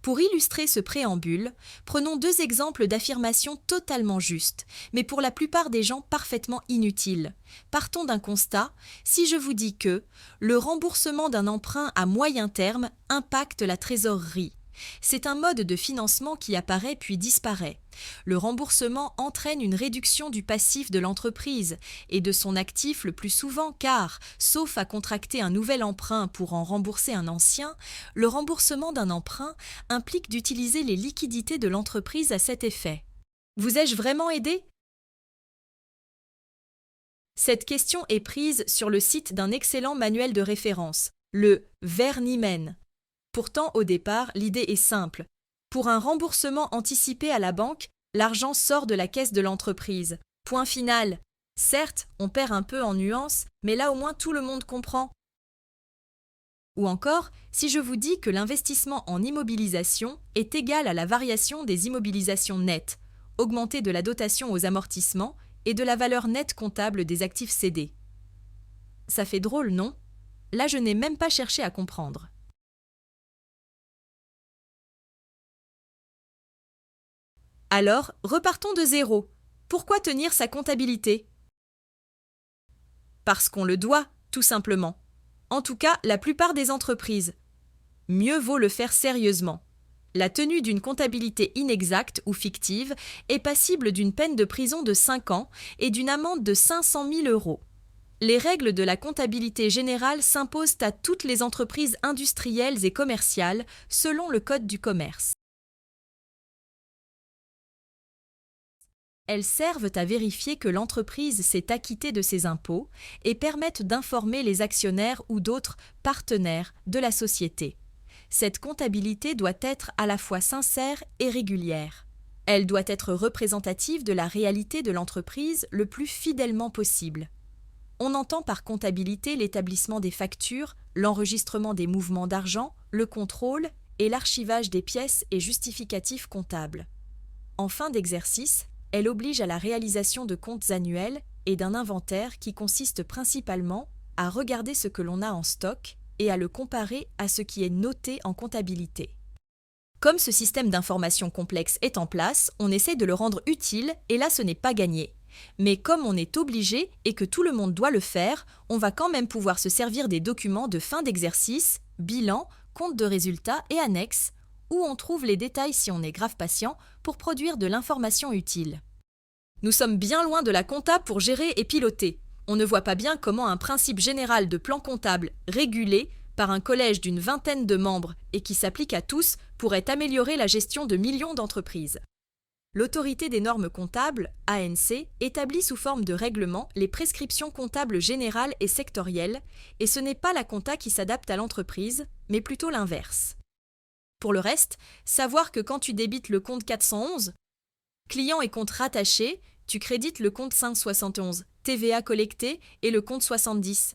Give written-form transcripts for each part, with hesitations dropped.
Pour illustrer ce préambule, prenons deux exemples d'affirmations totalement justes, mais pour la plupart des gens parfaitement inutiles. Partons d'un constat, si je vous dis que le remboursement d'un emprunt à moyen terme impacte la trésorerie. C'est un mode de financement qui apparaît puis disparaît. Le remboursement entraîne une réduction du passif de l'entreprise et de son actif le plus souvent car, sauf à contracter un nouvel emprunt pour en rembourser un ancien, le remboursement d'un emprunt implique d'utiliser les liquidités de l'entreprise à cet effet. Vous ai-je vraiment aidé? Cette question est prise sur le site d'un excellent manuel de référence, le Vernimen. Pourtant, au départ, l'idée est simple. Pour un remboursement anticipé à la banque, l'argent sort de la caisse de l'entreprise. Point final. Certes, on perd un peu en nuances, mais là au moins tout le monde comprend. Ou encore, si je vous dis que l'investissement en immobilisation est égal à la variation des immobilisations nettes, augmentée de la dotation aux amortissements et de la valeur nette comptable des actifs cédés. Ça fait drôle, non? Là, je n'ai même pas cherché à comprendre. Alors, repartons de zéro. Pourquoi tenir sa comptabilité? Parce qu'on le doit, tout simplement. En tout cas, la plupart des entreprises. Mieux vaut le faire sérieusement. La tenue d'une comptabilité inexacte ou fictive est passible d'une peine de prison de 5 ans et d'une amende de 500 000 €. Les règles de la comptabilité générale s'imposent à toutes les entreprises industrielles et commerciales selon le Code du commerce. Elles servent à vérifier que l'entreprise s'est acquittée de ses impôts et permettent d'informer les actionnaires ou d'autres partenaires de la société. Cette comptabilité doit être à la fois sincère et régulière. Elle doit être représentative de la réalité de l'entreprise le plus fidèlement possible. On entend par comptabilité l'établissement des factures, l'enregistrement des mouvements d'argent, le contrôle et l'archivage des pièces et justificatifs comptables. En fin d'exercice, elle oblige à la réalisation de comptes annuels et d'un inventaire qui consiste principalement à regarder ce que l'on a en stock et à le comparer à ce qui est noté en comptabilité. Comme ce système d'information complexe est en place, on essaie de le rendre utile et là ce n'est pas gagné. Mais comme on est obligé et que tout le monde doit le faire, on va quand même pouvoir se servir des documents de fin d'exercice, bilan, compte de résultats et annexes, où on trouve les détails si on est grave patient pour produire de l'information utile. Nous sommes bien loin de la compta pour gérer et piloter. On ne voit pas bien comment un principe général de plan comptable régulé par un collège d'une vingtaine de membres et qui s'applique à tous pourrait améliorer la gestion de millions d'entreprises. L'Autorité des normes comptables, ANC, établit sous forme de règlement les prescriptions comptables générales et sectorielles, et ce n'est pas la compta qui s'adapte à l'entreprise, mais plutôt l'inverse. Pour le reste, savoir que quand tu débites le compte 411, client et compte rattachés, tu crédites le compte 571, TVA collectée et le compte 70,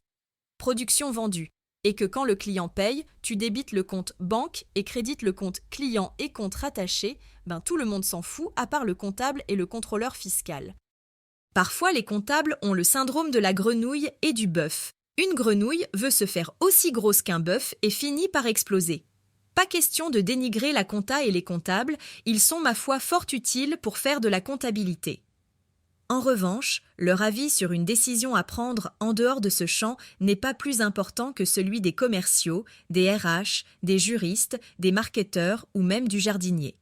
production vendue, et que quand le client paye, tu débites le compte banque et crédites le compte client et compte rattaché, tout le monde s'en fout à part le comptable et le contrôleur fiscal. Parfois, les comptables ont le syndrome de la grenouille et du bœuf. Une grenouille veut se faire aussi grosse qu'un bœuf et finit par exploser. Pas question de dénigrer la compta et les comptables, ils sont ma foi fort utiles pour faire de la comptabilité. En revanche, leur avis sur une décision à prendre en dehors de ce champ n'est pas plus important que celui des commerciaux, des RH, des juristes, des marketeurs ou même du jardinier.